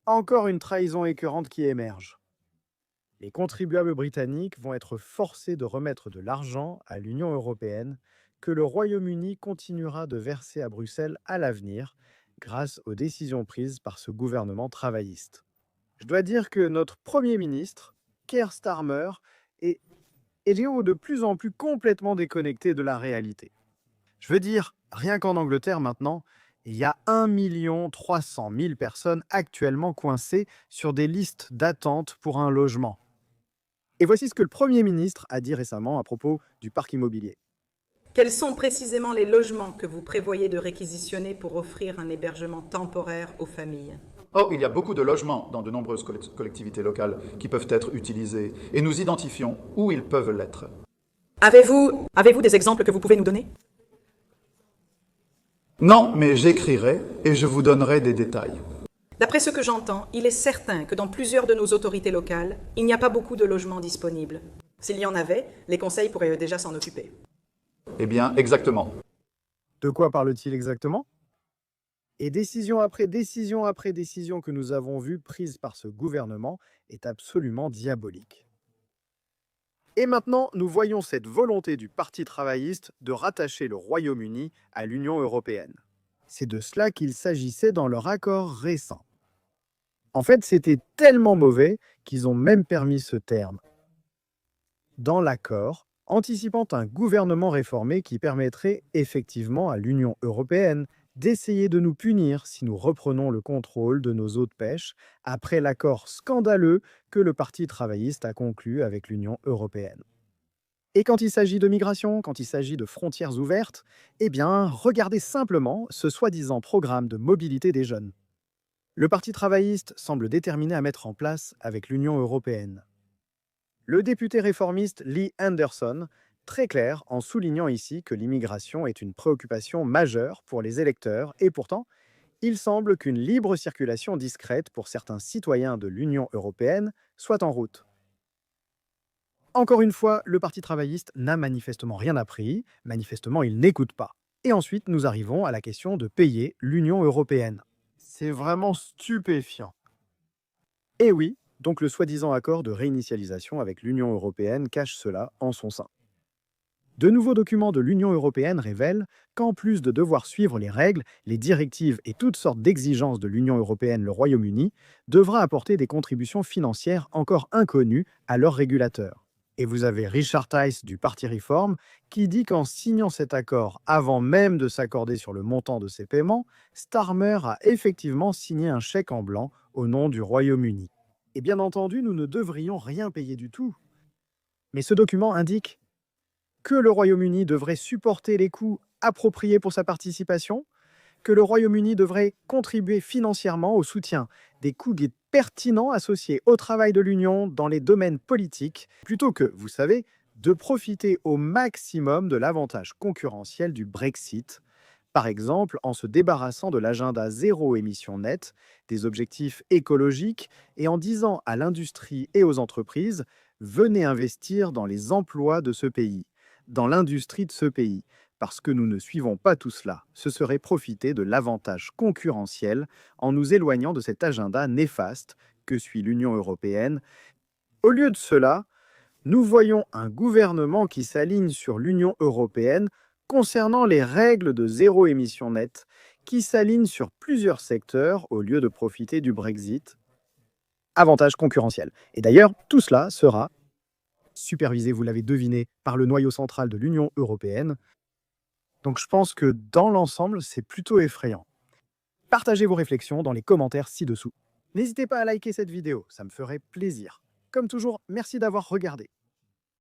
Encore une trahison écœurante qui émerge. Les contribuables britanniques vont être forcés de remettre de l'argent à l'Union européenne que le Royaume-Uni continuera de verser à Bruxelles à l'avenir grâce aux décisions prises par ce gouvernement travailliste. Je dois dire que notre Premier ministre, Keir Starmer, est, est de plus en plus complètement déconnecté de la réalité. Je veux dire, rien qu'en Angleterre maintenant, il y a 1 300 000 personnes actuellement coincées sur des listes d'attente pour un logement. Et voici ce que le Premier ministre a dit récemment à propos du parc immobilier. Quels sont précisément les logements que vous prévoyez de réquisitionner pour offrir un hébergement temporaire aux familles? Or, il y a beaucoup de logements dans de nombreuses collectivités locales qui peuvent être utilisés et nous identifions où ils peuvent l'être. Avez-vous des exemples que vous pouvez nous donner? Non, mais j'écrirai et je vous donnerai des détails. D'après ce que j'entends, il est certain que dans plusieurs de nos autorités locales, il n'y a pas beaucoup de logements disponibles. S'il y en avait, les conseils pourraient déjà s'en occuper. Eh bien, exactement. De quoi parle-t-il exactement? Et décision après décision après décision que nous avons vues prises par ce gouvernement est absolument diabolique. Et maintenant, nous voyons cette volonté du Parti travailliste de rattacher le Royaume-Uni à l'Union européenne. C'est de cela qu'il s'agissait dans leur accord récent. En fait, c'était tellement mauvais qu'ils ont même permis ce terme dans l'accord, anticipant un gouvernement réformé qui permettrait effectivement à l'Union européenne d'essayer de nous punir si nous reprenons le contrôle de nos eaux de pêche après l'accord scandaleux que le Parti travailliste a conclu avec l'Union européenne. Et quand il s'agit de migration, quand il s'agit de frontières ouvertes, eh bien, regardez simplement ce soi-disant programme de mobilité des jeunes. Le Parti travailliste semble déterminé à mettre en place avec l'Union européenne. Le député réformiste Lee Anderson, très clair en soulignant ici que l'immigration est une préoccupation majeure pour les électeurs et pourtant, il semble qu'une libre circulation discrète pour certains citoyens de l'Union européenne soit en route. Encore une fois, le Parti travailliste n'a manifestement rien appris, manifestement il n'écoute pas. Et ensuite, nous arrivons à la question de payer l'Union européenne. C'est vraiment stupéfiant. Et oui, donc le soi-disant accord de réinitialisation avec l'Union européenne cache cela en son sein. De nouveaux documents de l'Union européenne révèlent qu'en plus de devoir suivre les règles, les directives et toutes sortes d'exigences de l'Union européenne, le Royaume-Uni devra apporter des contributions financières encore inconnues à leurs régulateurs. Et vous avez Richard Tice du Parti Reform qui dit qu'en signant cet accord avant même de s'accorder sur le montant de ces paiements, Starmer a effectivement signé un chèque en blanc au nom du Royaume-Uni. Et bien entendu, nous ne devrions rien payer du tout. Mais ce document indique que le Royaume-Uni devrait supporter les coûts appropriés pour sa participation, que le Royaume-Uni devrait contribuer financièrement au soutien des coûts pertinents associés au travail de l'Union dans les domaines politiques, plutôt que, vous savez, de profiter au maximum de l'avantage concurrentiel du Brexit, par exemple en se débarrassant de l'agenda zéro émission nette, des objectifs écologiques et en disant à l'industrie et aux entreprises « Venez investir dans les emplois de ce pays, dans l'industrie de ce pays ». Parce que nous ne suivons pas tout cela, ce serait profiter de l'avantage concurrentiel en nous éloignant de cet agenda néfaste que suit l'Union européenne. Au lieu de cela, nous voyons un gouvernement qui s'aligne sur l'Union européenne concernant les règles de zéro émission nette, qui s'aligne sur plusieurs secteurs au lieu de profiter du Brexit. Avantage concurrentiel. Et d'ailleurs, tout cela sera supervisé, vous l'avez deviné, par le noyau central de l'Union européenne. Donc je pense que dans l'ensemble, c'est plutôt effrayant. Partagez vos réflexions dans les commentaires ci-dessous. N'hésitez pas à liker cette vidéo, ça me ferait plaisir. Comme toujours, merci d'avoir regardé.